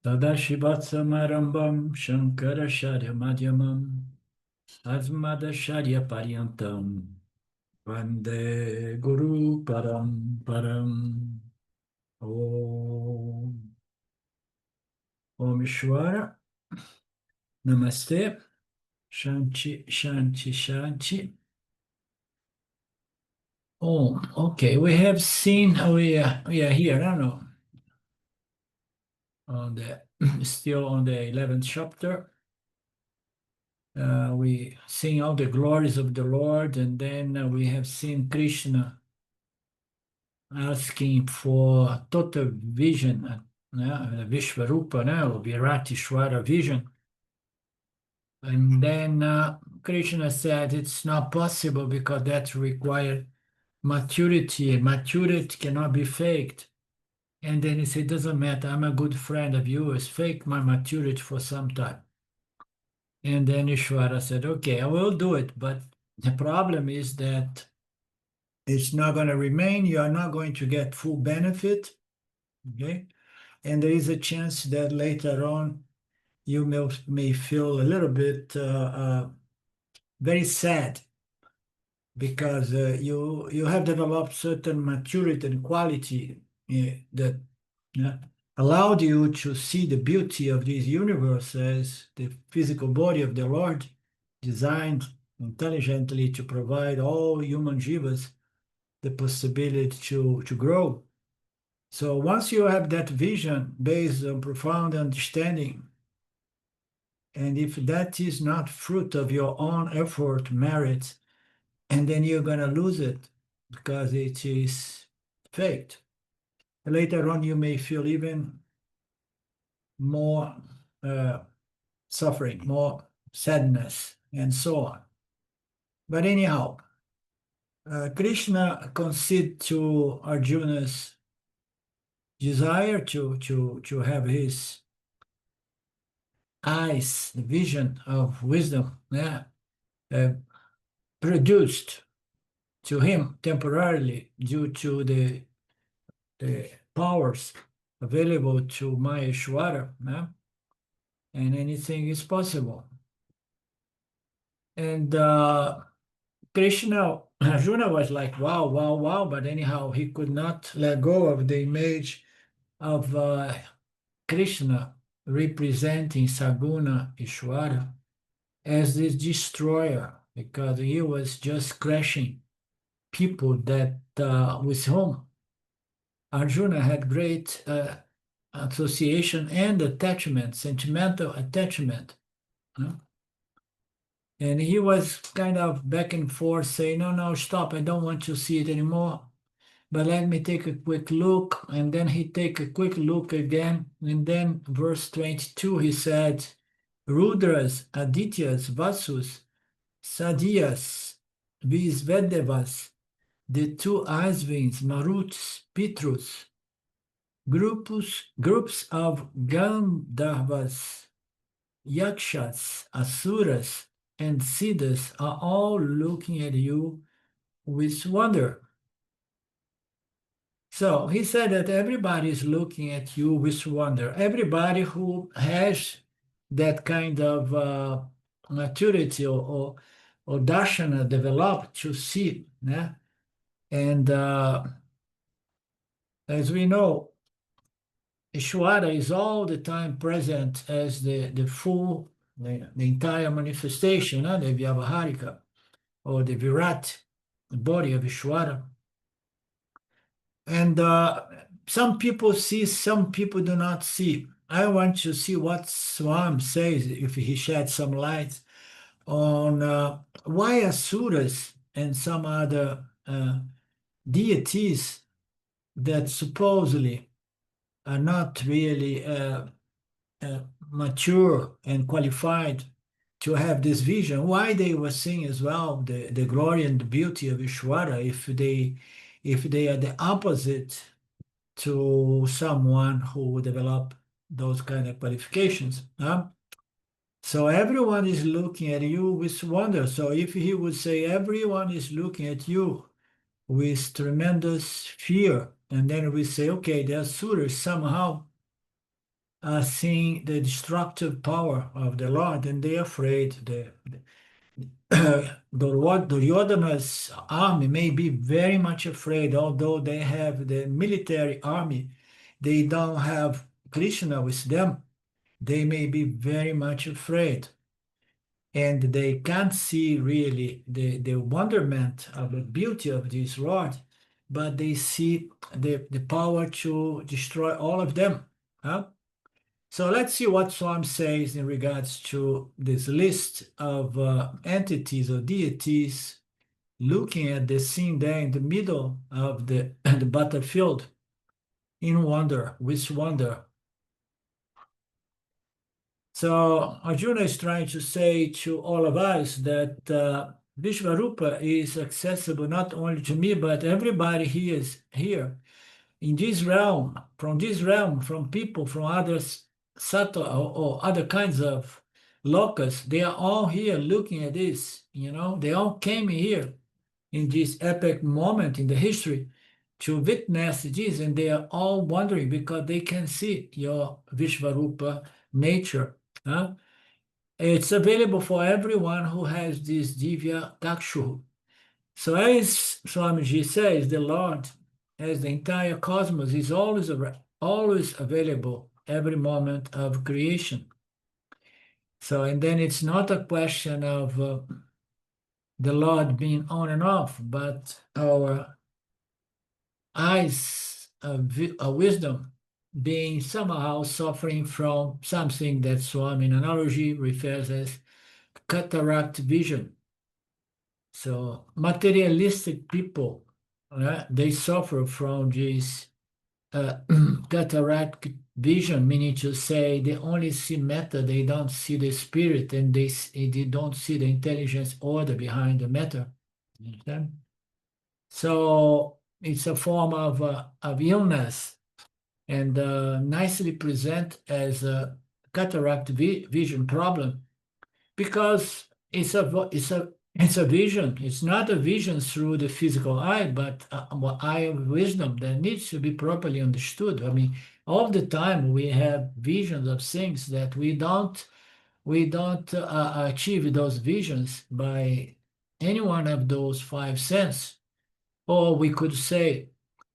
Sadashivatsamarambam Shankaracharya Madhyamam Asmadacharya Paryantam Vande Guru Param Param Om Om Ishvara Namaste Shanti Shanti Shanti Om. Okay, we have seen we are here, I don't know, on the still on the 11th chapter. We sing all the glories of the Lord, and then we have seen Krishna asking for total vision, Vishvarupa, or Viratishvara vision. And then Krishna said it's not possible because that requires maturity, and maturity cannot be faked. And then he said, doesn't matter, I'm a good friend of yours, fake my maturity for some time. And then Ishvara said, okay, I will do it, but the problem is that it's not going to remain. You are not going to get full benefit. Okay. And there is a chance that later on you may feel a little bit very sad because you have developed certain maturity and quality that allowed you to see the beauty of this universe as the physical body of the Lord, designed intelligently to provide all human jivas the possibility to grow. So once you have that vision based on profound understanding, and if that is not fruit of your own effort, merit, and then you're going to lose it because it is faked. Later on, you may feel even more suffering, more sadness, and so on. But anyhow, Krishna conceded to Arjuna's desire to have his eyes, the vision of wisdom, uh, produced to him temporarily due to the powers available to Maheshwara, and anything is possible. And Krishna, Arjuna was like, wow, wow, wow, but anyhow, he could not let go of the image of Krishna representing Saguna Ishwara as this destroyer, because he was just crashing people that with whom Arjuna had great association and attachment, sentimental attachment. And he was kind of back and forth saying, no, no, stop, I don't want to see it anymore. But let me take a quick look. And then he take a quick look again. And then verse 22, he said, Rudras, adityas, vasus, sadhyas, visvedevas, the two asvins, maruts, pitrus, groups of gandharvas, yakshas, asuras, and siddhas are all looking at you with wonder. So he said that everybody is looking at you with wonder. Everybody who has that kind of maturity or darshana developed to see. Yeah? And as we know, Ishwara is all the time present as the full, the entire manifestation, the Vyavaharika, or the Virat, the body of Ishwara. And some people see, some people do not see. I want to see what Swam says, if he sheds some light on why asuras and some other deities that supposedly are not really mature and qualified to have this vision, why they were seeing as well the glory and the beauty of Ishwara if they are the opposite to someone who develop those kind of qualifications. So everyone is looking at you with wonder. So if he would say everyone is looking at you with tremendous fear, and then we say, okay, the asuras somehow seeing the destructive power of the Lord, and they're afraid. Duryodhana's army may be very much afraid, although they have the military army, they don't have Krishna with them. They may be very much afraid, and they can't see really the wonderment of the beauty of this Lord, but they see the power to destroy all of them. Huh? So let's see what Swam says in regards to this list of entities or deities, looking at the scene there in the middle of the battlefield in wonder, with wonder. So Arjuna is trying to say to all of us that Vishvarupa is accessible not only to me, but everybody here is here in this realm, from people, from others, subtle or other kinds of locusts. They are all here looking at this, they all came here in this epic moment in the history to witness this, and they are all wondering because they can see your Vishvarupa nature. Huh? It's available for everyone who has this Divya Takshu. So as Swamiji says, the Lord, as the entire cosmos, is always available every moment of creation. So, and then it's not a question of the Lord being on and off, but our eyes of wisdom being somehow suffering from something that Swami in analogy refers as cataract vision. So materialistic people, they suffer from this cataract vision, meaning to say they only see matter, they don't see the spirit, and they don't see the intelligence order behind the matter. You understand? So it's a form of illness, and nicely present as a cataract vision problem, because it's a vision. It's not a vision through the physical eye, but an eye of wisdom that needs to be properly understood. I mean, all the time we have visions of things that we don't achieve those visions by any one of those five senses. Or we could say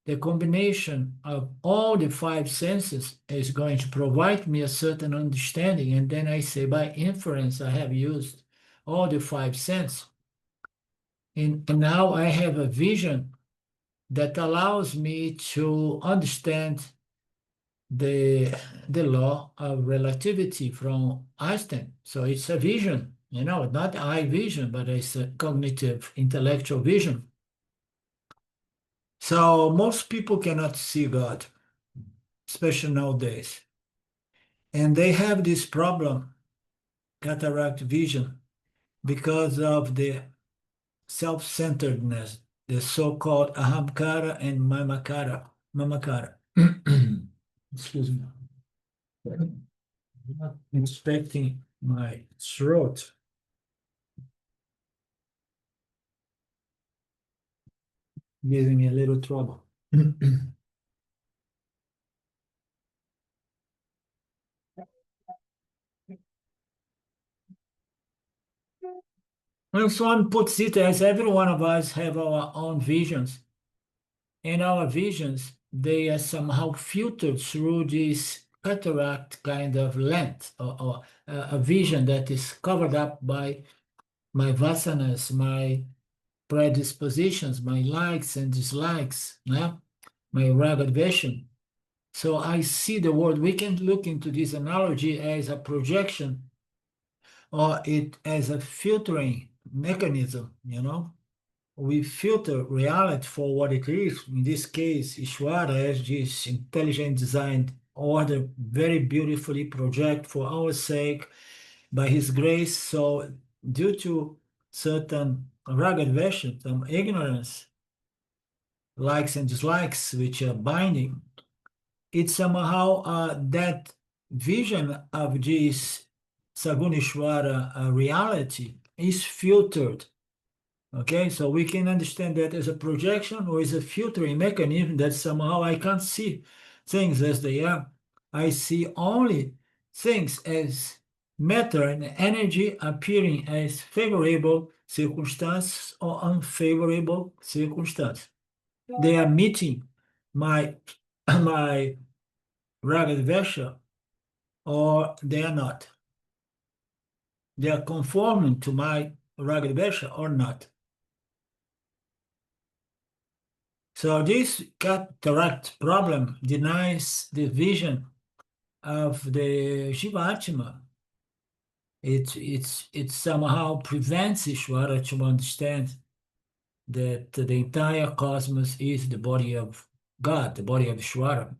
the combination of all the five senses is going to provide me a certain understanding. And then I say, by inference, I have used all the five senses. And now I have a vision that allows me to understand the law of relativity from Einstein. So it's a vision, not eye vision, but it's a cognitive, intellectual vision. So most people cannot see God, especially nowadays. And they have this problem, cataract vision, because of the self-centeredness, the so-called ahamkara and mamakara. Excuse me. I'm not inspecting my throat. Giving me a little trouble. When someone puts it as every one of us have our own visions, and our visions, they are somehow filtered through this cataract kind of lens, or a vision that is covered up by my vasanas, my predispositions, my likes and dislikes, my raga dvesha. So I see the world. We can look into this analogy as a projection, or it as a filtering mechanism, We filter reality for what it is. In this case, Ishvara as this intelligent designed order very beautifully project for our sake by his grace. So due to certain raga dvesha, some ignorance, likes and dislikes, which are binding, it's somehow that vision of this Sagunishwara reality is filtered. Okay, so we can understand that as a projection or as a filtering mechanism that somehow I can't see things as they are. I see only things as matter and energy appearing as favorable circumstances or unfavorable circumstances. They are meeting my my ragged vesha or they are not. They are conforming to my ragged vesha or not. So this cataract problem denies the vision of the Jivatma. It somehow prevents Ishvara to understand that the entire cosmos is the body of God, the body of Ishvara.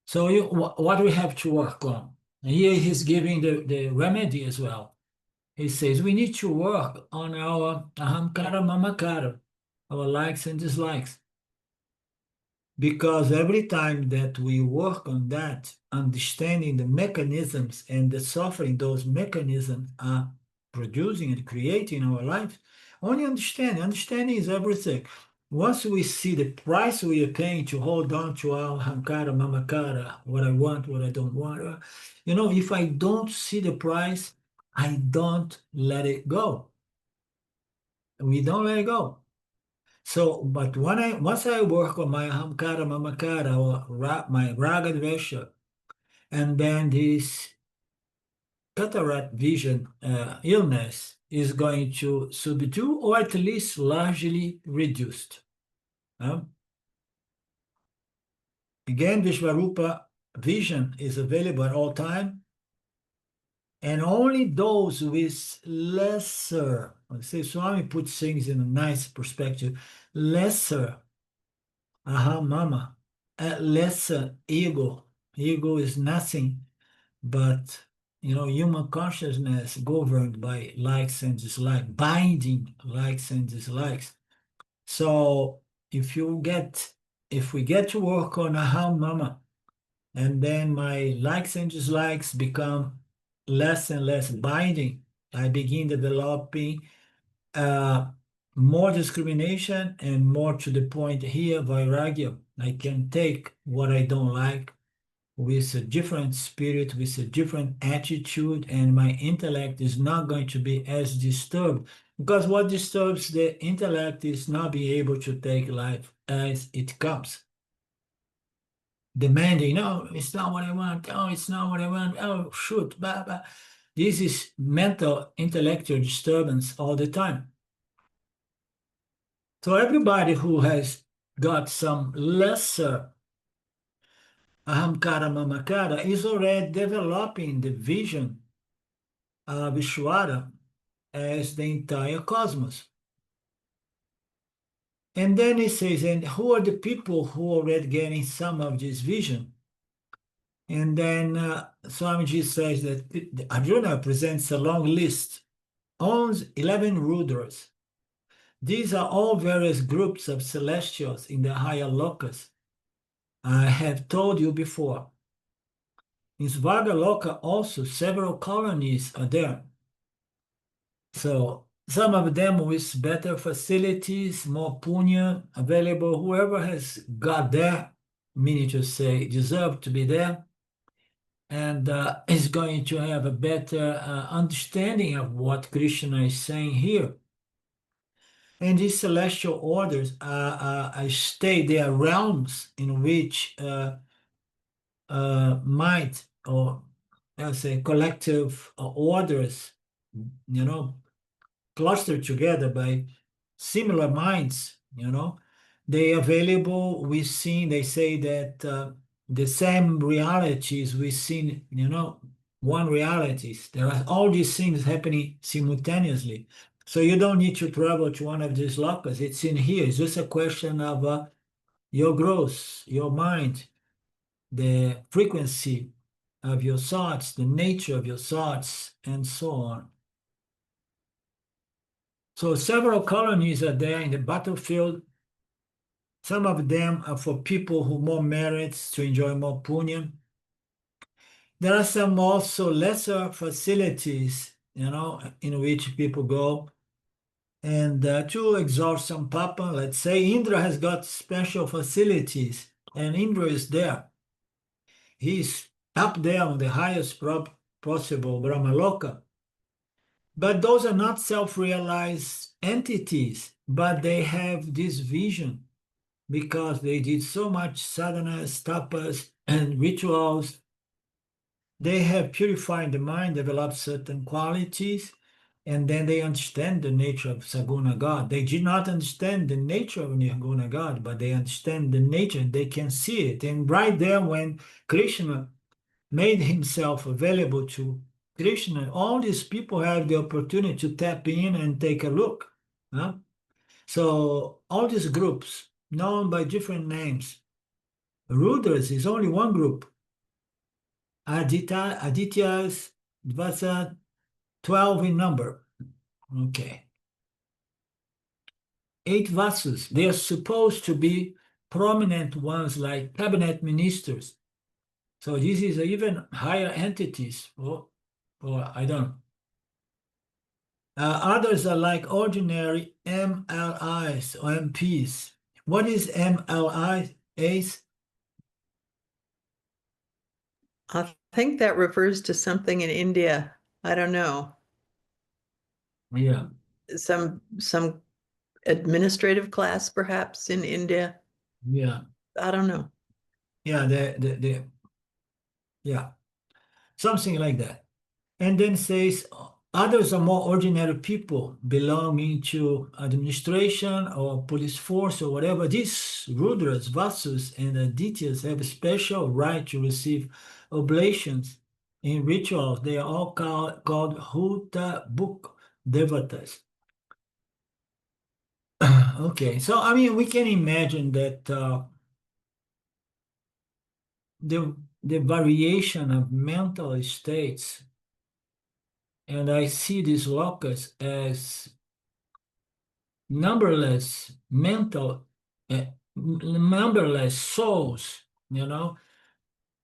So what we have to work on? And here he's giving the remedy as well. He says we need to work on our ahamkara mamakara, our likes and dislikes. Because every time that we work on that, understanding the mechanisms and the suffering those mechanisms are producing and creating in our lives, only understanding is everything. Once we see the price we are paying to hold on to our hankara, mamakara, what I want, what I don't want, if I don't see the price, I don't let it go. We don't let it go. So, but once I work on my ahamkara, mamakara, or my raga dvesha, and then this cataract vision illness is going to subdue or at least largely reduced. Again, Vishvarupa vision is available at all time, and only those with lesser, let's say Swami puts things in a nice perspective, lesser aham mama, lesser ego. Ego is nothing but human consciousness governed by likes and dislikes, binding likes and dislikes. So if we get to work on aham mama, and then my likes and dislikes become less and less binding, I begin developing more discrimination and more to the point here, vairagya. I can take what I don't like with a different spirit, with a different attitude, and my intellect is not going to be as disturbed. Because what disturbs the intellect is not being able to take life as it comes. Demanding, no, it's not what I want. Oh, it's not what I want. Oh, shoot, blah, blah. This is mental, intellectual disturbance all the time. So everybody who has got some lesser ahamkara mamakara is already developing the vision of Ishvara as the entire cosmos. And then he says, and who are the people who are already getting some of this vision? And then Swamiji says that Arjuna presents a long list, owns 11 Rudras. These are all various groups of celestials in the higher lokas. I have told you before. In Svargaloka also several colonies are there. So some of them with better facilities, more punya available. Whoever has got there, meaning to say, deserve to be there, and is going to have a better understanding of what Krishna is saying here. And these celestial orders are state, they are realms in which might, or let's say collective orders, clustered together by similar minds, they available within, they say that the same realities within, one realities. There are all these things happening simultaneously. So you don't need to travel to one of these lokas. It's in here. It's just a question of your growth, your mind, the frequency of your thoughts, the nature of your thoughts, and so on. So several colonies are there in the battlefield. Some of them are for people who more merits to enjoy more punya. There are some also lesser facilities, in which people go And to exalt some Papa, let's say Indra has got special facilities, and Indra is there. He's up there on the highest possible Brahmaloka. But those are not self-realized entities, but they have this vision because they did so much sadhanas, tapas, and rituals. They have purified the mind, developed certain qualities, and then they understand the nature of Saguna God. They did not understand the nature of Nirguna God, but they understand the nature, they can see it. And right there, when Krishna made himself available to Krishna, all these people have the opportunity to tap in and take a look. Huh? So all these groups, known by different names, Rudras is only one group. Adityas, Vasa, 12 in number. Okay. 8 vasus. They are supposed to be prominent ones like cabinet ministers. So this is even higher entities, or I don't know. Others are like ordinary MLIs or MPs. What is MLIs? I think that refers to something in India. I don't know. Yeah. Some administrative class, perhaps, in India. Yeah. I don't know. Yeah, yeah, something like that. And then says others are more ordinary people belonging to administration or police force or whatever. These Rudras, Vasus, and Adityas have a special right to receive oblations in rituals. They are all called Huta Book Devatas. Okay, so I mean, we can imagine that the variation of mental states, and I see this locus as numberless numberless souls,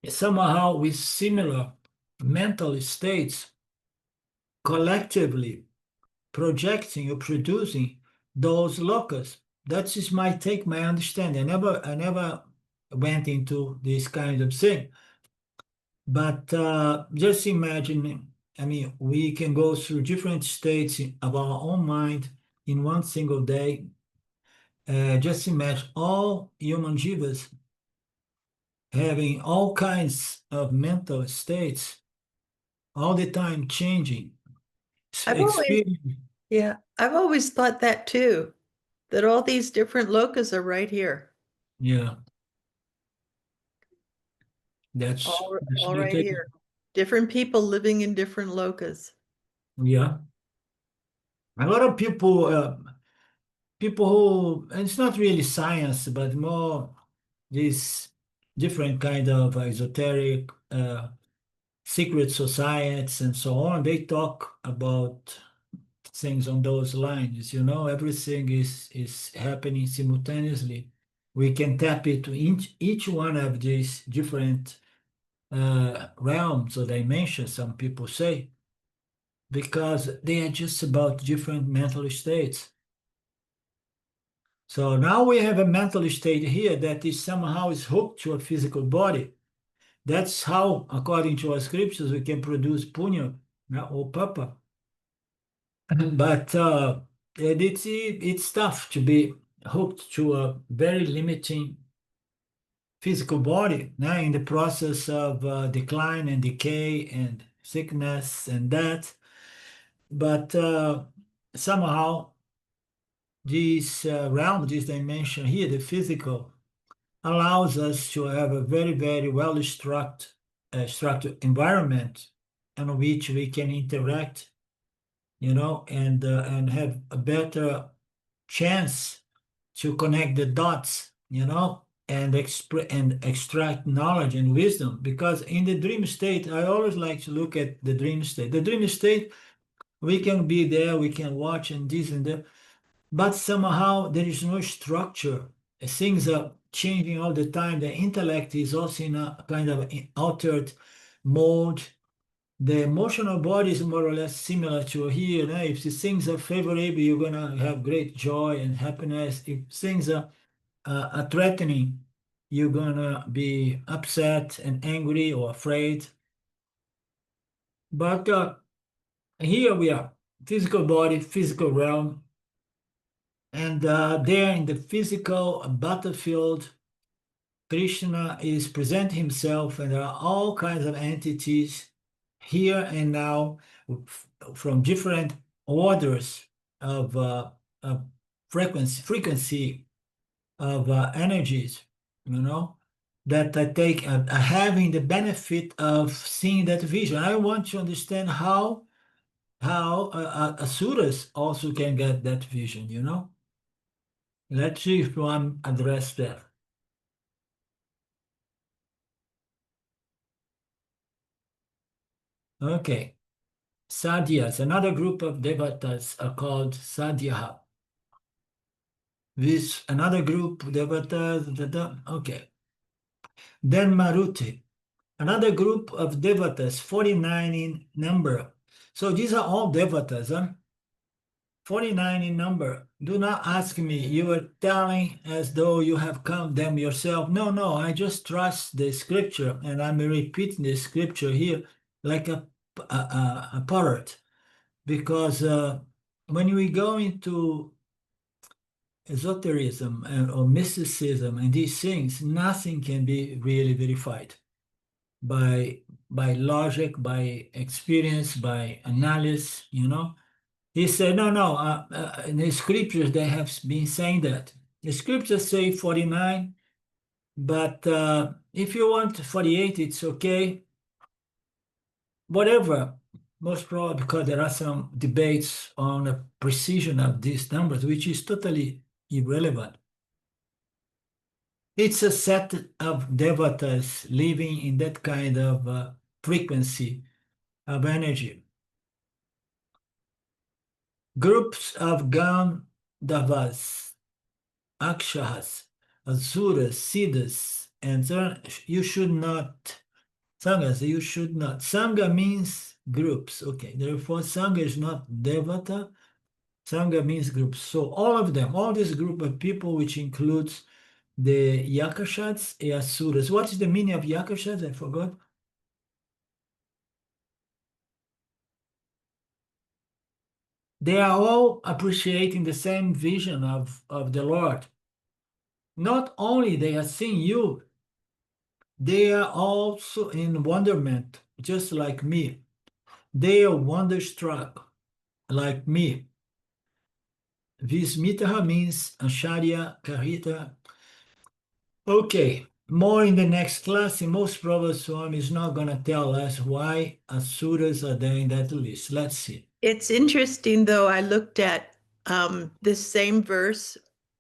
somehow with similar mental states collectively projecting or producing those locus. That is my take, my understanding. I never went into this kind of thing. But just imagine, I mean, we can go through different states of our own mind in one single day. Just imagine all human jivas having all kinds of mental states all the time changing. I've always, Experience. yeah, I've always thought that too, that all these different lokas are right here, Yeah, that's all my right take. here. Different people living in different lokas. Yeah, a lot of people who, and it's not really science, but more this different kind of esoteric secret societies and so on. They talk about things on those lines. Everything is happening simultaneously. We can tap into each one of these different realms or dimensions, some people say, because they are just about different mental states. So now we have a mental state here that is somehow is hooked to a physical body. That's how, according to our scriptures, we can produce punya, or papa. But it's tough to be hooked to a very limiting physical body now in the process of decline and decay and sickness and death. But somehow this realm, this dimension here, the physical, allows us to have a very, very structured environment in which we can interact, and have a better chance to connect the dots, and extract knowledge and wisdom. Because in the dream state, I always like to look at the dream state. The dream state, we can be there, we can watch and this and that, but somehow there is no structure. Things are changing all the time. The intellect is also in a kind of altered mode. The emotional body is more or less similar to here. If the things are favorable, you're gonna have great joy and happiness. If things are threatening, you're gonna be upset and angry or afraid. But here we are, physical body, physical realm, and there in the physical battlefield, Krishna is presenting himself, and there are all kinds of entities here and now from different orders of frequency of energies, that I take having the benefit of seeing that vision. I want to understand how asuras also can get that vision. Let's see if one address that. Okay. Sadhyas, another group of devatas are called sadhya. This another group devatas, okay. Then maruti, another group of devatas, 49 in number. So these are all devatas, huh? 49 in number. Do not ask me. You are telling as though you have count them yourself. No, I just trust the scripture, and I'm repeating the scripture here like a parrot. Because when we go into esotericism or mysticism and these things, nothing can be really verified by logic, by experience, by analysis. He said, no, in the scriptures they have been saying that. The scriptures say 49, but if you want 48, it's okay. Whatever, most probably because there are some debates on the precision of these numbers, which is totally irrelevant. It's a set of devatas living in that kind of frequency of energy. Groups of gandharvas, yakshas, asuras, siddhas, and so on. You should not, sanghas, you should not. Sangha means groups. Okay, therefore Sangha is not devata. Sangha means groups. So all of them, all this group of people, which includes the yakshas and asuras. What is the meaning of yakshas? I forgot. They are all appreciating the same vision of the Lord. Not only they are seeing you, they are also in wonderment, just like me. They are wonderstruck, like me. Vismitaha means Acharya Karita. Okay, more in the next class. And most probably Swami is not going to tell us why asuras are there in that list. Let's see. It's interesting, though, I looked at this same verse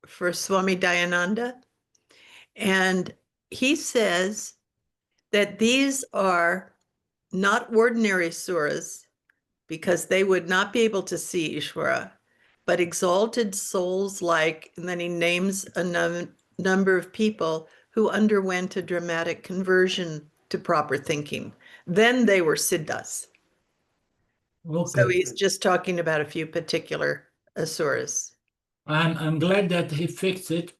for Swami Dayananda, and he says that these are not ordinary asuras because they would not be able to see Ishvara, but exalted souls like, and then he names a number of people who underwent a dramatic conversion to proper thinking. Then they were siddhas. So Okay. he's just talking about a few particular asuras. I'm glad that he fixed it.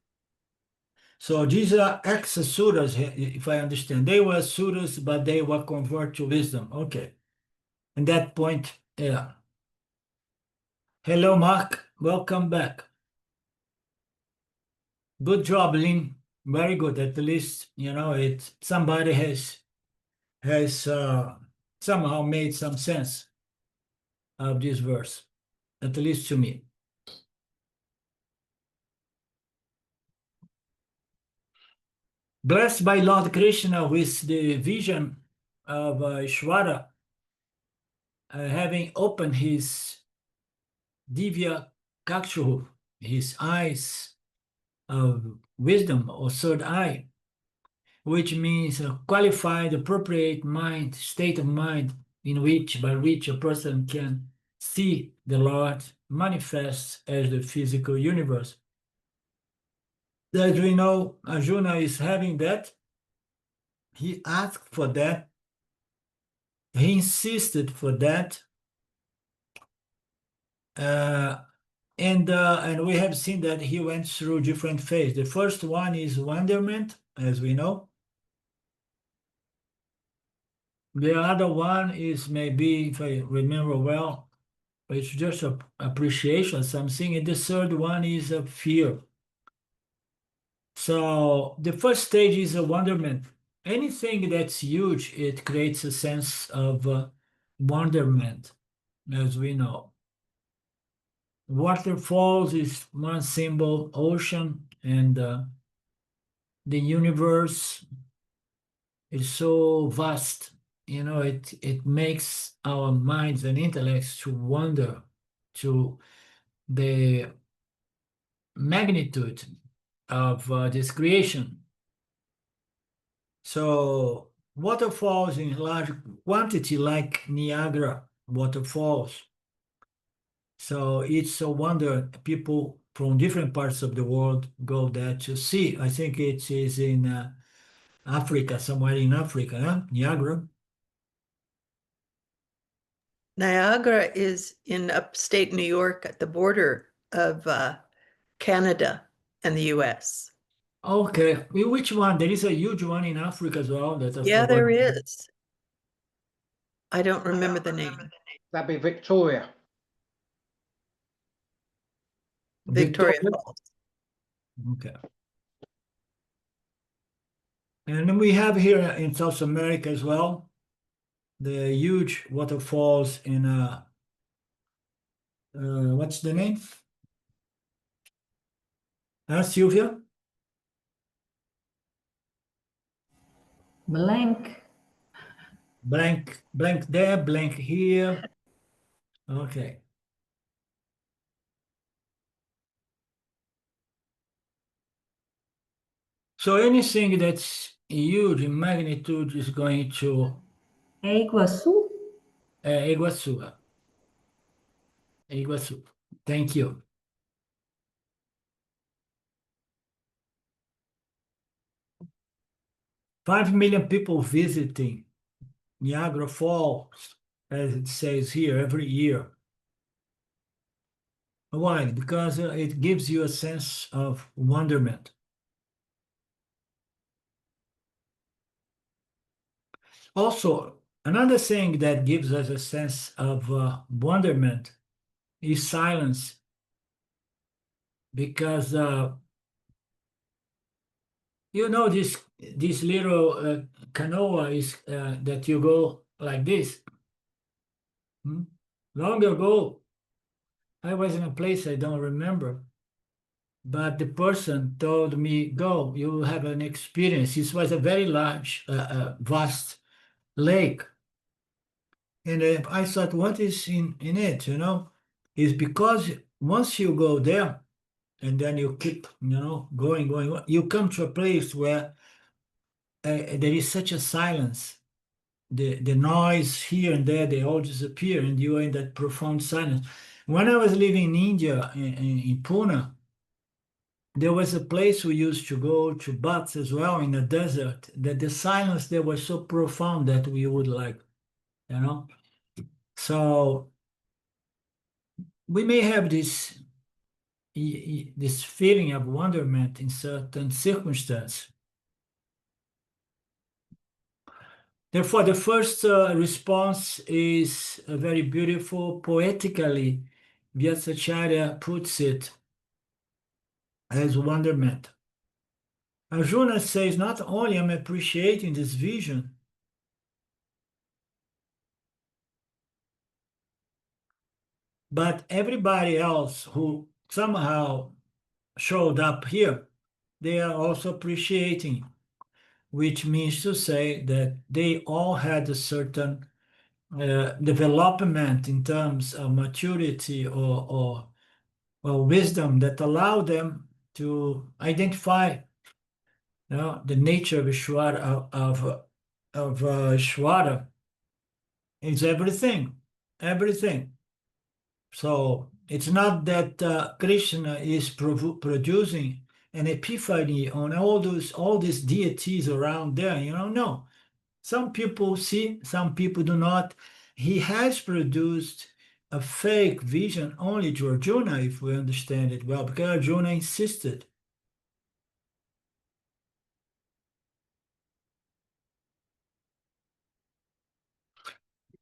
So these are ex-asuras, if I understand. They were asuras, but they were converted to wisdom. Okay. And that point, yeah. Hello, Mark. Welcome back. Good job, Lynn. Very good. At least, somebody has somehow made some sense of this verse, at least to me. Blessed by Lord Krishna with the vision of Ishvara, having opened his divya kakshu, his eyes of wisdom or third eye, which means a qualified, appropriate mind, state of mind by which a person can see the Lord manifest as the physical universe. As we know, Arjuna is having that. He asked for that He insisted for that. And we have seen that he went through different phases. The first one is wonderment, as we know. The other one is, maybe, if I remember well, it's just appreciation, something. And the third one is fear. So the first stage is a wonderment. Anything that's huge, it creates a sense of wonderment, as we know. Waterfalls is one symbol, ocean, and the universe is so vast. It makes our minds and intellects to wonder to the magnitude of this creation. So waterfalls in large quantity, like Niagara waterfalls. So it's a wonder people from different parts of the world go there to see. I think it is in Africa, somewhere in Africa, huh? Niagara. Niagara is in upstate New York at the border of Canada and the US. Okay, which one? There is a huge one in Africa as well that I Yeah, forgot. there is. I don't remember the name. That'd be Victoria. Victoria Victoria? Falls. Okay. And then we have here in South America as well, the huge waterfalls in what's the name? Sylvia? Blank. Blank, blank there, blank here. Okay. So anything that's huge in magnitude is going to É Iguaçu? Iguaçu. Iguaçu. Thank you. Five million people visiting Niagara Falls, as it says here, every year. Why? Because it gives you a sense of wonderment. Also, another thing that gives us a sense of wonderment is silence, because this little canoe is that you go like this. Long ago, I was in a place I don't remember, but the person told me, "Go, you will have an experience." This was a very large, vast lake. And I thought, what is in it, Is because once you go there and then you keep, going, you come to a place where there is such a silence. The noise here and there, they all disappear, and you are in that profound silence. When I was living in India, in Pune, there was a place we used to go to baths as well in the desert, that the silence there was so profound that we would like, So we may have this feeling of wonderment in certain circumstances. Therefore, the first response is very beautiful. Poetically, Vyasacharya puts it as wonderment. Arjuna says, not only am I appreciating this vision, but everybody else who somehow showed up here, they are also appreciating, which means to say that they all had a certain development in terms of maturity or wisdom that allowed them to identify the nature of Ishvara, of Ishvara is everything, everything. So it's not that Krishna is producing an epiphany on all these deities around there, no. Some people see, some people do not. He has produced a fake vision only to Arjuna, if we understand it well, because Arjuna insisted.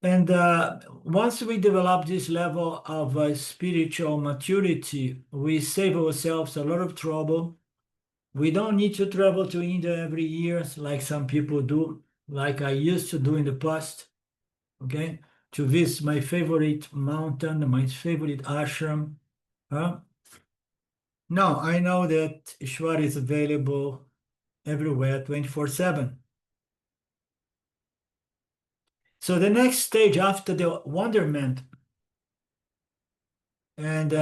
And once we develop this level of spiritual maturity, we save ourselves a lot of trouble. We don't need to travel to India every year like some people do, like I used to do in the past, okay? To visit my favorite mountain, my favorite ashram. Huh? No, I know that Ishwar is available everywhere 24/7. So the next stage after the wonderment, and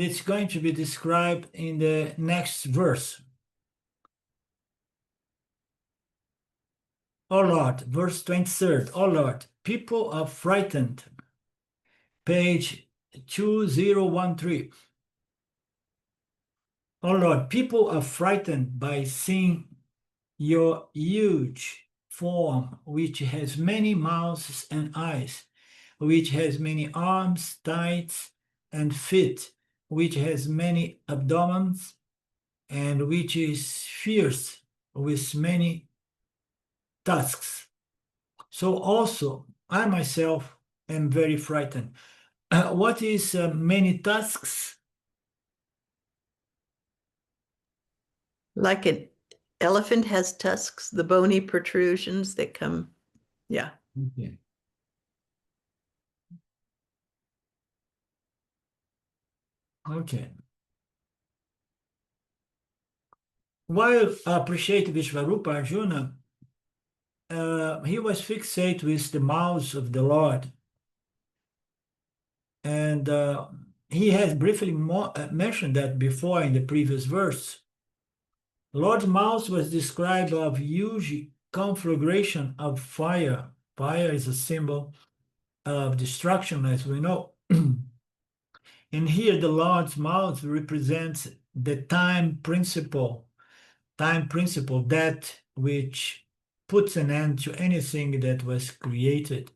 it's going to be described in the next verse. Oh Lord, verse 23rd. Oh Lord, people are frightened. Page 2013. Oh Lord, people are frightened by seeing your huge form, which has many mouths and eyes, which has many arms, thighs, and feet, which has many abdomens, and which is fierce with many tusks. So also, I myself am very frightened. What is many tusks? Like an elephant has tusks, the bony protrusions that come. Yeah. Okay. Okay. While appreciating Vishvarupa Arjuna, he was fixated with the mouths of the Lord. And he has briefly mentioned that before in the previous verse. Lord's mouth was described of huge conflagration of fire. Fire is a symbol of destruction, as we know. And here the Lord's mouth represents the time principle, that which puts an end to anything that was created.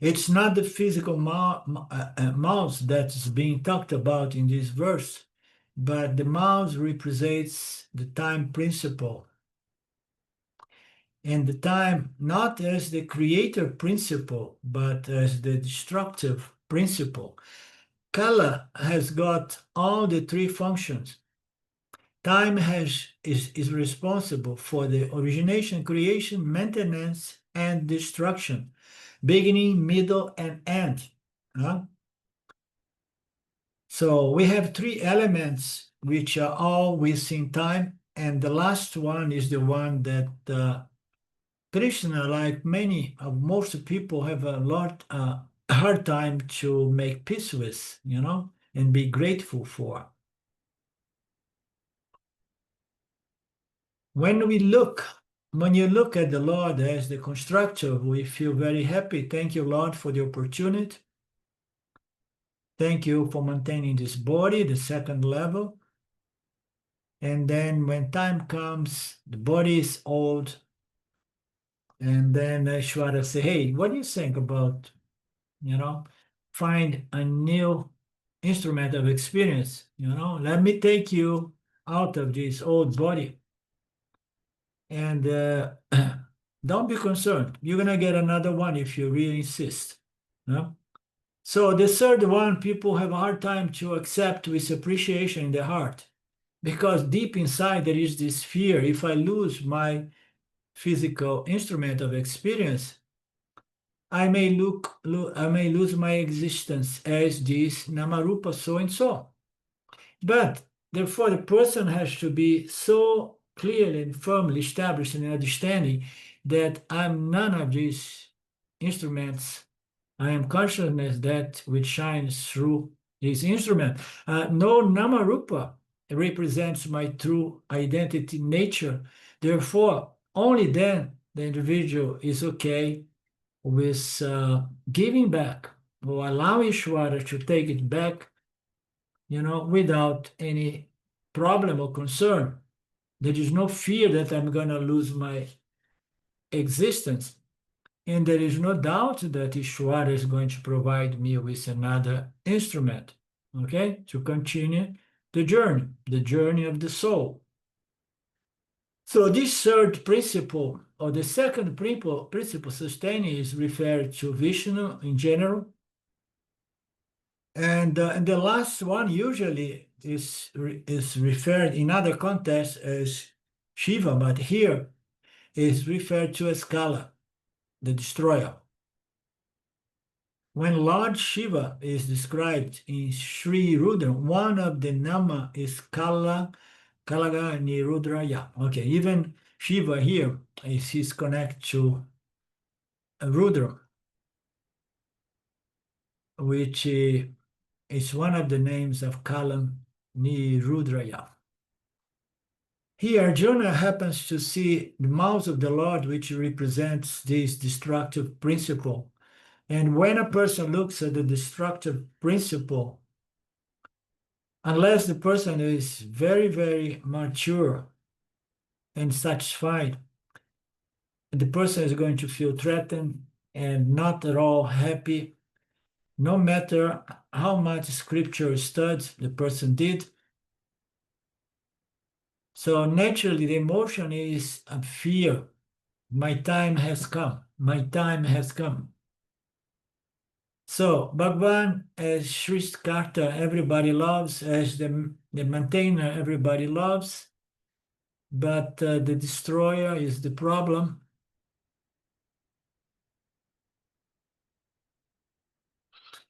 It's not the physical mouth that's being talked about in this verse, but the mouth represents the time principle. And the time not as the creator principle, but as the destructive principle. Kala has got all the three functions. Time is responsible for the origination, creation, maintenance, and destruction, beginning, middle, and end. Huh? So we have three elements which are all within time, and the last one is the one that Krishna, like most people, have a hard time to make peace with, and be grateful for. When you look at the Lord as the constructor, we feel very happy. Thank you, Lord, for the opportunity. Thank you for maintaining this body, the second level. And then when time comes, the body is old. And then Shwara say, hey, what do you think about, find a new instrument of experience, let me take you out of this old body. And don't be concerned. You're going to get another one if you really insist. No? So the third one, people have a hard time to accept with appreciation in their heart. Because deep inside there is this fear, if I lose my physical instrument of experience, I may lose my existence as this Namarupa so and so. But therefore, the person has to be so clearly and firmly established in understanding that I'm none of these instruments. I am consciousness that which shines through this instrument. No Namarupa represents my true identity nature. Therefore, only then the individual is okay with giving back or allowing Ishvara to take it back, without any problem or concern. There is no fear that I'm going to lose my existence. And there is no doubt that Ishwara is going to provide me with another instrument, okay, to continue the journey of the soul. So this third principle, or the second principle sustaining, is referred to Vishnu in general. And the last one usually is referred in other contexts as Shiva, but here is referred to as Kala, the destroyer. When Lord Shiva is described in Sri Rudra, one of the nama is Kalaga Nirudraya. Okay, even Shiva here is connected to Rudra, which is one of the names of Kala Nirudraya. Here, Arjuna happens to see the mouth of the Lord, which represents this destructive principle. And when a person looks at the destructive principle, unless the person is very, very mature and satisfied, the person is going to feel threatened and not at all happy, no matter how much scripture studies the person did. So naturally, the emotion is a fear. My time has come. My time has come. So Bhagwan, as Shrishkarta, everybody loves, as the maintainer, everybody loves, but the destroyer is the problem.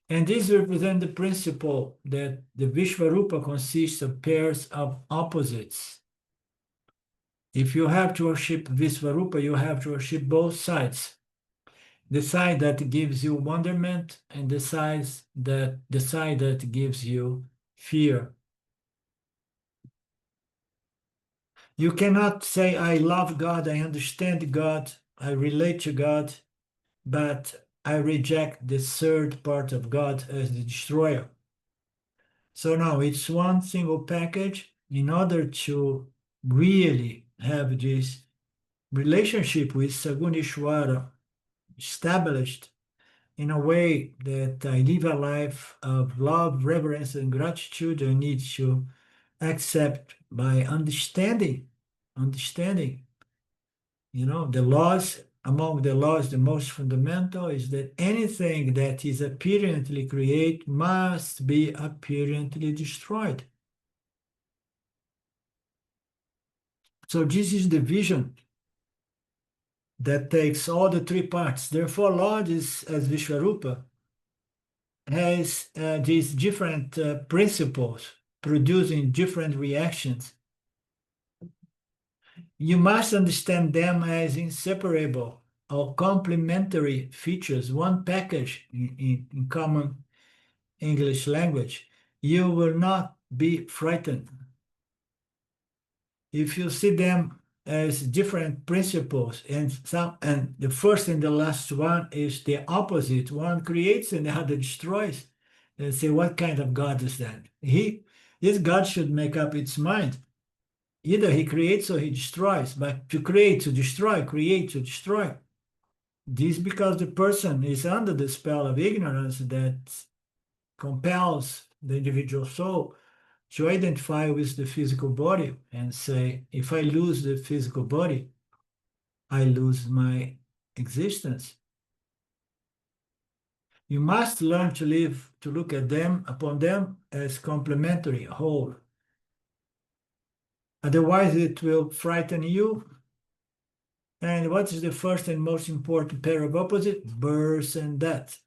And this represents the principle that the Vishvarupa consists of pairs of opposites. If you have to worship Vishvarupa, you have to worship both sides. The side that gives you wonderment and the side that gives you fear. You cannot say, I love God, I understand God, I relate to God, but I reject the third part of God as the destroyer. So now it's one single package. In order to really have this relationship with Sagunishwara established in a way that I live a life of love, reverence, and gratitude, I need to accept by understanding. You know, the laws, among the laws, the most fundamental is that anything that is apparently created must be apparently destroyed. So this is the vision that takes all the three parts. Therefore, Lord is, as Vishvarupa, has these different principles producing different reactions. You must understand them as inseparable or complementary features, one package in common English language. You will not be frightened. If you see them as different principles, and the first and the last one is the opposite. One creates and the other destroys. And say, what kind of God is that? This God should make up its mind. Either he creates or he destroys, but to create, to destroy, create, to destroy. This because the person is under the spell of ignorance that compels the individual soul to identify with the physical body and say, if I lose the physical body, I lose my existence. You must learn to live, to look at them, upon them as complementary, whole. Otherwise, it will frighten you. And what is the first and most important pair of opposites? Birth and death.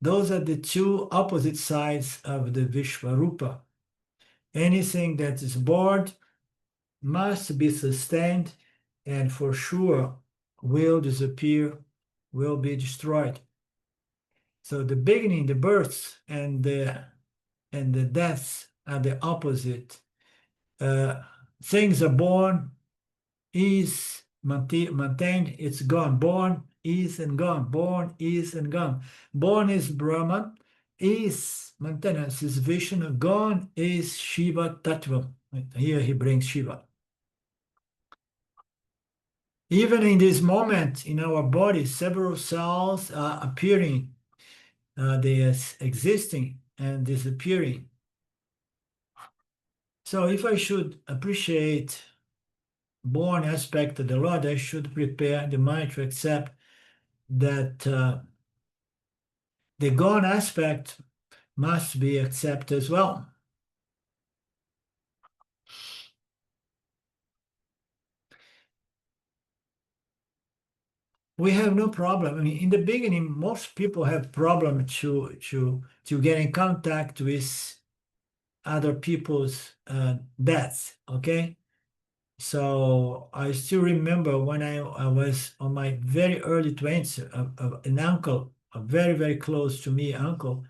Those are the two opposite sides of the Vishvarupa. Anything that is born must be sustained and for sure will disappear, will be destroyed. So the beginning, the births and the deaths are the opposite. Things are born, is maintained, it's gone. Born is and gone. Born is and gone. Born is Brahman, is maintenance, is Vishnu. Gone is Shiva Tattva. Here he brings Shiva. Even in this moment in our body, several cells are appearing, they are existing and disappearing. So if I should appreciate born aspect of the Lord, I should prepare the mind to accept that the gone aspect must be accepted as well. We have no problem. I mean, in the beginning, most people have problem to get in contact with other people's deaths. Okay, so I still remember when I was on my very early 20s, an uncle, a very, very close to me uncle,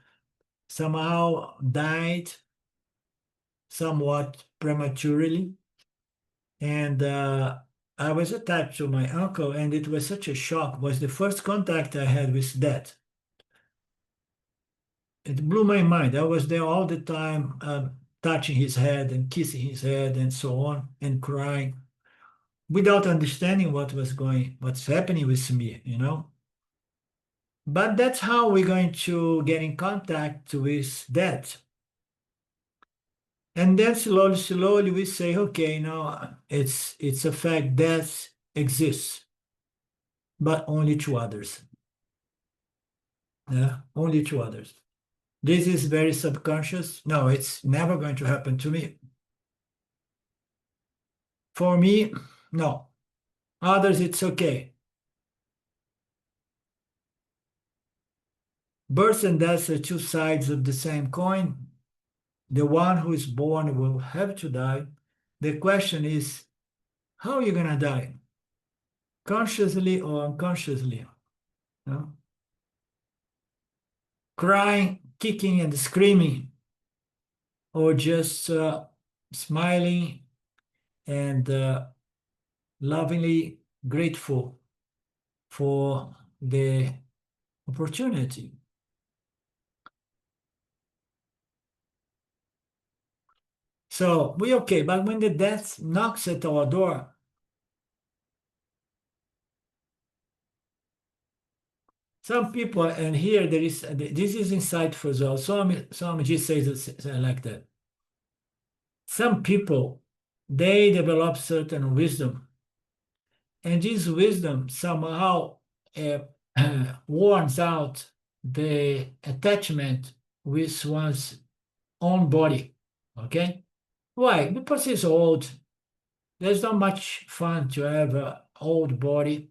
somehow died somewhat prematurely. And I was attached to my uncle, and it was such a shock. It was the first contact I had with death. It blew my mind. I was there all the time, touching his head and kissing his head and so on, and crying, without understanding what's happening with me, you know. But that's how we're going to get in contact with death. And then slowly, slowly we say, okay, now it's a fact, death exists, but only to others. Yeah, only to others. This is very subconscious. No, it's never going to happen to me. For me, no. Others, it's okay. Birth and death are two sides of the same coin. The one who is born will have to die. The question is, how are you going to die? Consciously or unconsciously? No? Crying, kicking, and screaming, or just smiling and lovingly grateful for the opportunity. So we okay, but when the death knocks at our door, some people, and here there is, this is insightful as well. Swamiji says it like that. Some people, they develop certain wisdom, and this wisdom somehow warns out the attachment with one's own body. Okay? Why? Because it's old. There's not much fun to have an old body.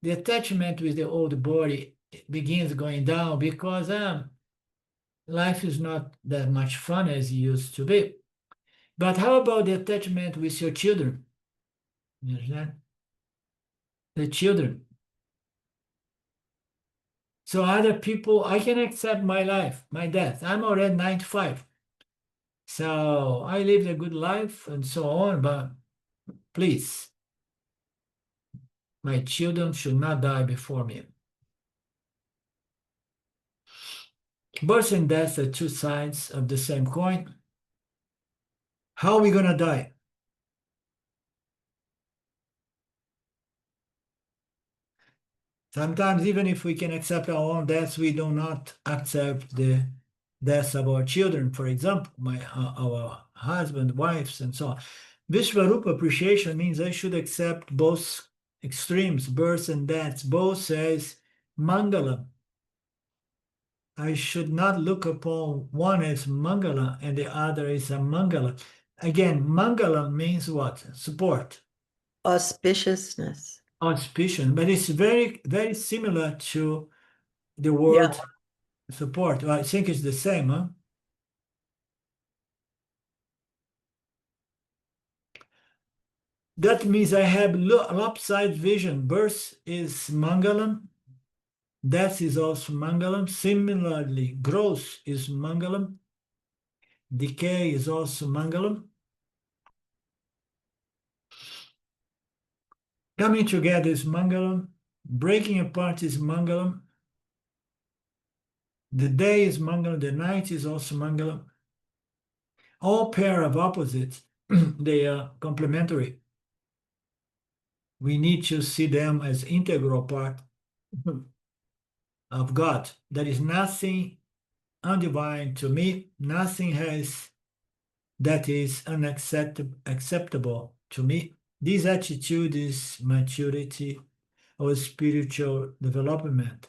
The attachment with the old body begins going down because life is not that much fun as it used to be. But how about the attachment with your children? You understand? The children. So other people, I can accept my life, my death. I'm already 95. So I lived a good life and so on, but please, my children should not die before me. Birth and death are two sides of the same coin. How are we going to die? Sometimes, even if we can accept our own deaths, we do not accept the deaths of our children, for example, our husband, wives, and so on. Vishvarupa appreciation means I should accept both extremes, births and deaths, both as Mangala. I should not look upon one as Mangala and the other as a Mangala. Again, Mangala means what? Support. Auspiciousness. Auspicion, but it's very, very similar to the word support. Well, I think it's the same, huh? That means I have lopsided vision. Birth is Mangalam. Death is also Mangalam. Similarly, growth is Mangalam. Decay is also Mangalam. Coming together is Mangalam. Breaking apart is Mangalam. The day is Mangalam. The night is also Mangalam. All pair of opposites, they are complementary. we need to see them as integral part of God. There is nothing undivine to me, nothing has that is unacceptable to me. This attitude is maturity or spiritual development.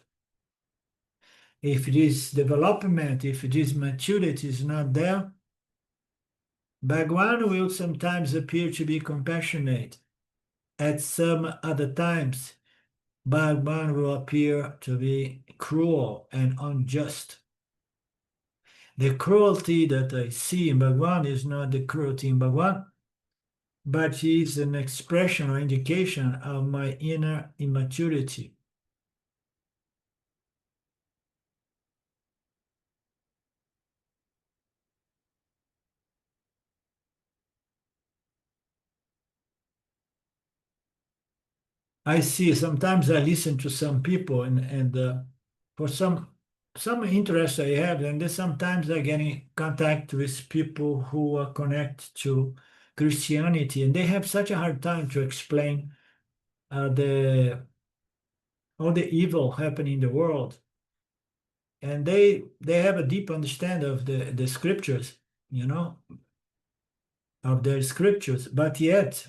If this development, if this maturity is not there, Bhagwan will sometimes appear to be compassionate. At some other times, Bhagwan will appear to be cruel and unjust. The cruelty that I see in Bhagwan is not the cruelty in Bhagwan, but is an expression or indication of my inner immaturity. I see, sometimes I listen to some people and for some interest I have, and then sometimes I get in contact with people who are connected to Christianity, and they have such a hard time to explain all the evil happening in the world. And they have a deep understanding of the scriptures, you know, of their scriptures, but yet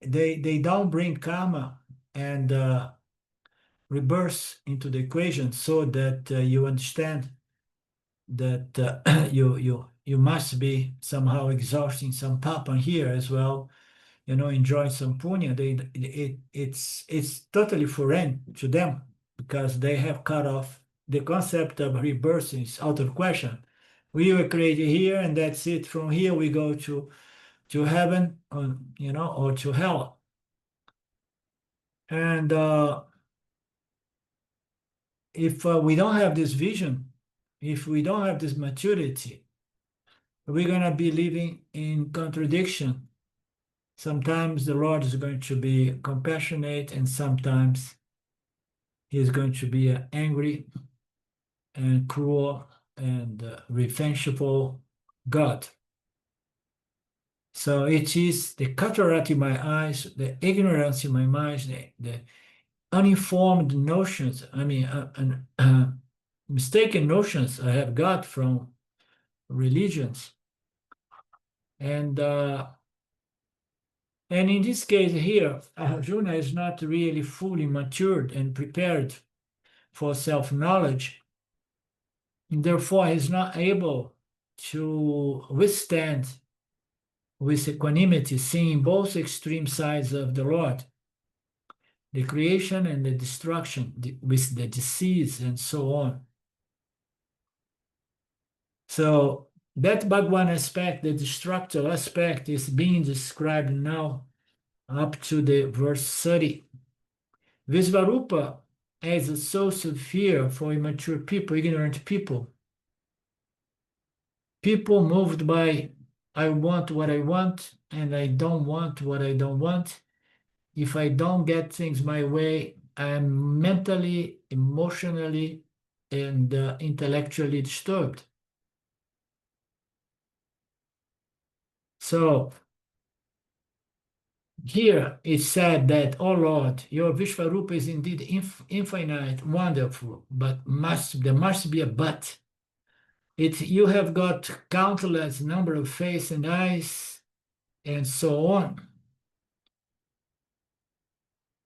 they don't bring karma and rebirth into the equation so that you understand that you must be somehow exhausting some papa here as well, you know, enjoying some punya. It's totally foreign to them because they have cut off the concept of rebirth is out of question. We were created here and that's it. From here we go to heaven, or, you know, or to hell. And if we don't have this vision, if we don't have this maturity, we're going to be living in contradiction. Sometimes the Lord is going to be compassionate, and sometimes he is going to be angry and cruel and revengeful God. So it is the cataract in my eyes, the ignorance in my mind, the uninformed notions, I mean, mistaken notions I have got from religions. And in this case here, Arjuna is not really fully matured and prepared for self-knowledge. And therefore, he is not able to withstand with equanimity, seeing both extreme sides of the Lord, the creation and the destruction, with the disease and so on. So that Bhagwan aspect, the destructive aspect, is being described now up to the verse 30. Visvarupa as a source of fear for immature people, ignorant people. People moved by, I want what I want, and I don't want what I don't want. If I don't get things my way, I am mentally, emotionally, and intellectually disturbed. So here it's said that, oh Lord, your Vishvarupa is indeed infinite, wonderful, but there must be a but. You have got countless number of face and eyes and so on.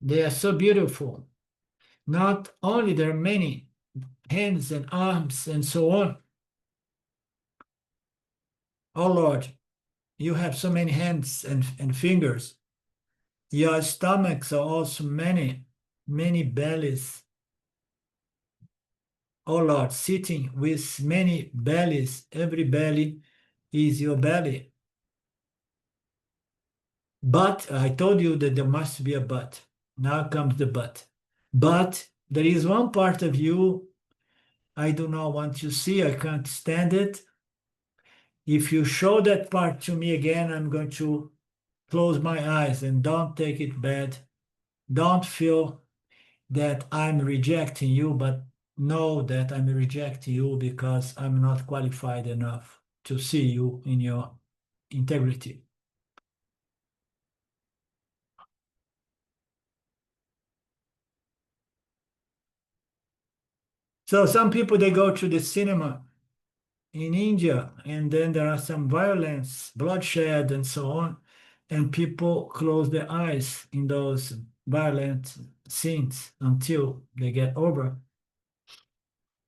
They are so beautiful. Not only there are many hands and arms and so on. Oh Lord, you have so many hands and fingers. Your stomachs are also many, many bellies. Oh Lord, sitting with many bellies, every belly is your belly. But I told you that there must be a but. Now comes the but. But there is one part of you I do not want to see. I can't stand it. If you show that part to me again, I'm going to close my eyes, and don't take it bad. Don't feel that I'm rejecting you, but know that I'm rejecting you because I'm not qualified enough to see you in your integrity. So some people, they go to the cinema in India, and then there are some violence, bloodshed, and so on, and people close their eyes in those violent scenes until they get over.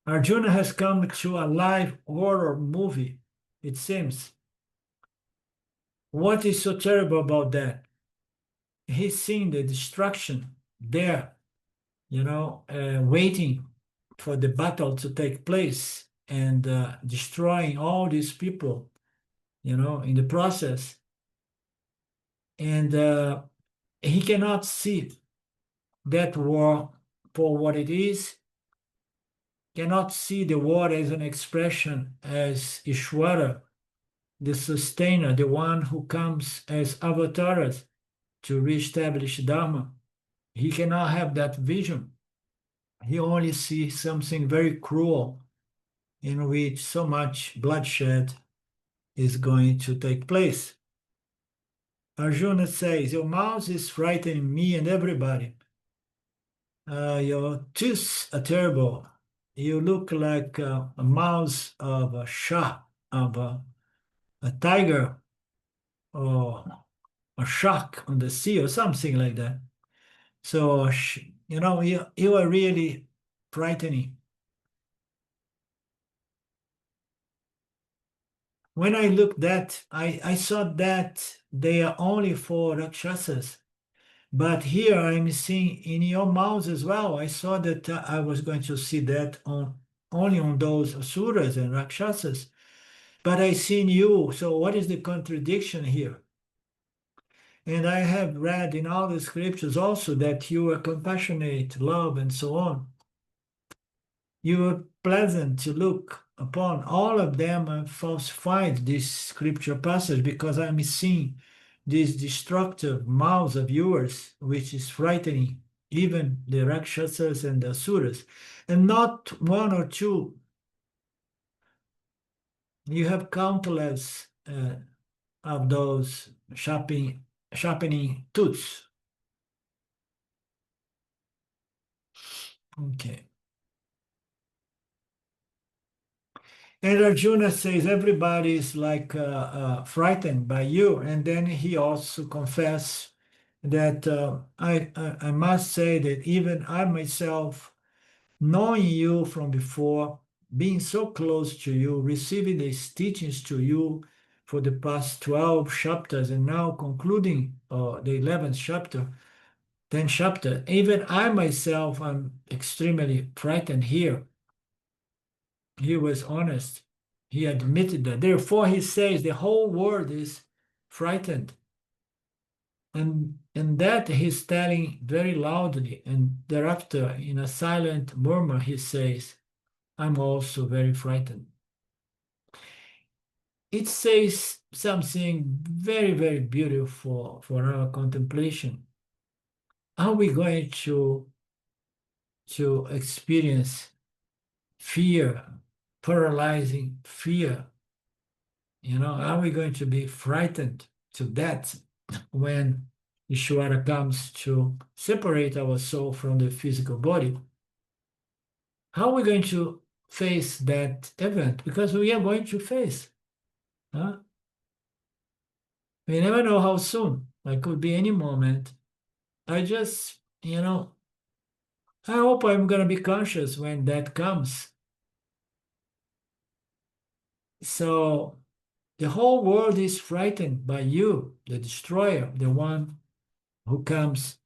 Arjuna has come to a live horror movie, it seems. What is so terrible about that? He's seeing the destruction there, waiting for the battle to take place and destroying all these people, in the process. And he cannot see that war for what it is, cannot see the war as an expression as Ishvara, the sustainer, the one who comes as avatars to reestablish Dharma. He cannot have that vision. He only sees something very cruel in which so much bloodshed is going to take place. Arjuna says, your mouth is frightening me and everybody. Your tusks are terrible. You look like a mouse of a shark, of a tiger, or a shark on the sea, or something like that. So, you are really frightening. When I looked at, I saw that they are only for rakshasas. But here I'm seeing in your mouth as well. I saw that I was going to see that only on those asuras and rakshasas. But I see in you. So what is the contradiction here? And I have read in all the scriptures also that you are compassionate, love, and so on. You are pleasant to look upon. All of them have falsified this scripture passage because I'm seeing this destructive mouth of yours, which is frightening even the rakshasas and the asuras. And not one or two. You have countless of those sharpening tooths. Okay. And Arjuna says everybody is like frightened by you. And then he also confessed that I must say that even I myself, knowing you from before, being so close to you, receiving these teachings to you for the past 12 chapters, and now concluding the 11th chapter, 10th chapter, even I myself am extremely frightened here. He was honest. He admitted that. Therefore, he says the whole world is frightened. And that he's telling very loudly. And thereafter, in a silent murmur, he says, I'm also very frightened. It says something very, very beautiful for our contemplation. Are we going to experience fear, paralyzing fear? Are we going to be frightened to death when Ishvara comes to separate our soul from the physical body? How are we going to face that event? Because we are going to face. Huh? We never know how soon. It could be any moment. I just, I hope I'm going to be conscious when that comes. So the whole world is frightened by you, the destroyer, the one who comes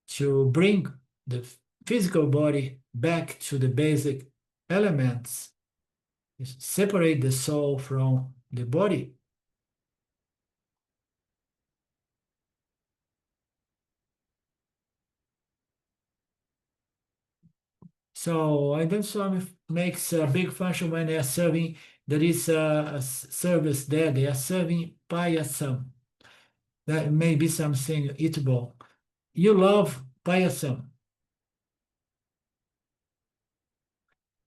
to bring the physical body back to the basic elements, separate the soul from the body. So I don't Swami makes a big function when they are serving. There is a service there. They are serving payasam. That may be something eatable. You love payasam.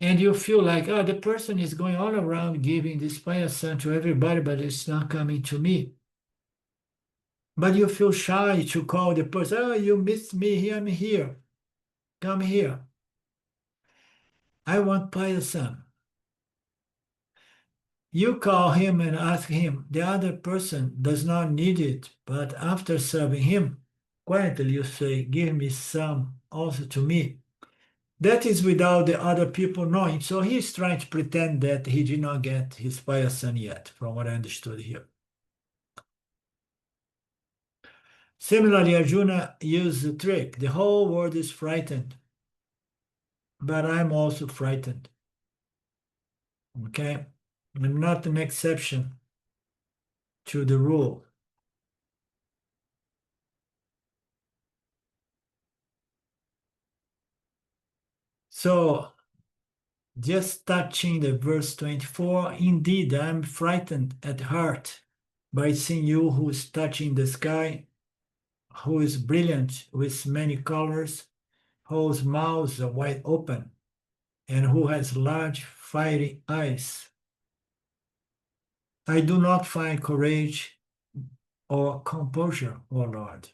And you feel like, oh, the person is going all around giving this payasam to everybody, but it's not coming to me. But you feel shy to call the person, oh, you missed me, here, I'm here. Come here. I want payasam. You call him and ask him. The other person does not need it, but after serving him, quietly you say, give me some also to me. That is without the other people knowing. So he's trying to pretend that he did not get his payasam yet, from what I understood here. Similarly, Arjuna used the trick. The whole world is frightened, but I'm also frightened. Okay? I'm not an exception to the rule. So, just touching the verse 24, indeed, I am frightened at heart by seeing you who is touching the sky, who is brilliant with many colors, whose mouths are wide open, and who has large fiery eyes. I do not find courage or composure, O Lord.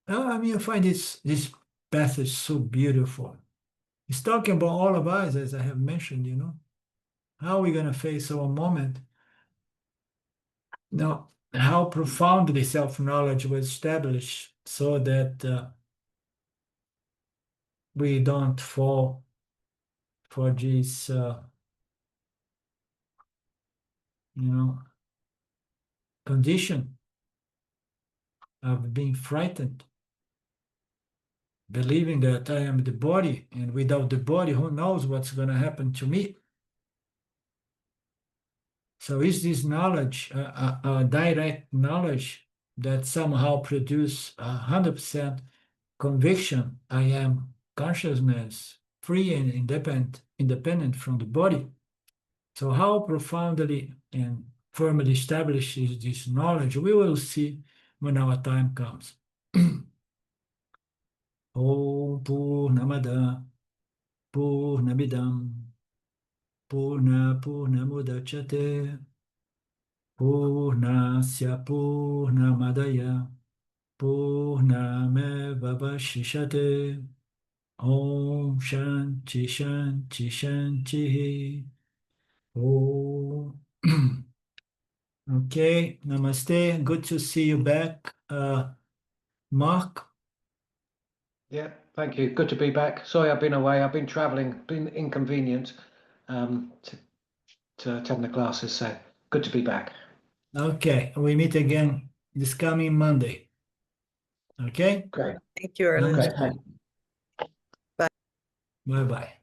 I mean, I find this passage so beautiful. It's talking about all of us, as I have mentioned, you know. How are we going to face our moment? Now, how profoundly self-knowledge was established so that we don't fall for this, condition of being frightened, believing that I am the body, and without the body, who knows what's going to happen to me? So is this knowledge a direct knowledge that somehow produce 100% conviction? I am consciousness, free and independent from the body. So how profoundly and firmly established is this knowledge? We will see when our time comes. Om Purnamada Purnamidam Purnamudachyate Purnasya Purnamadaya Purnamevavashishate. Om Shanti Shanti Shanti. Om. Okay, namaste. Good to see you back. Mark? Yeah, thank you. Good to be back. Sorry I've been away. I've been traveling, been inconvenient to attend the classes. So good to be back. Okay, we meet again this coming Monday. Okay? Great. Thank you, Arlen. Great. Thank you. Bye-bye.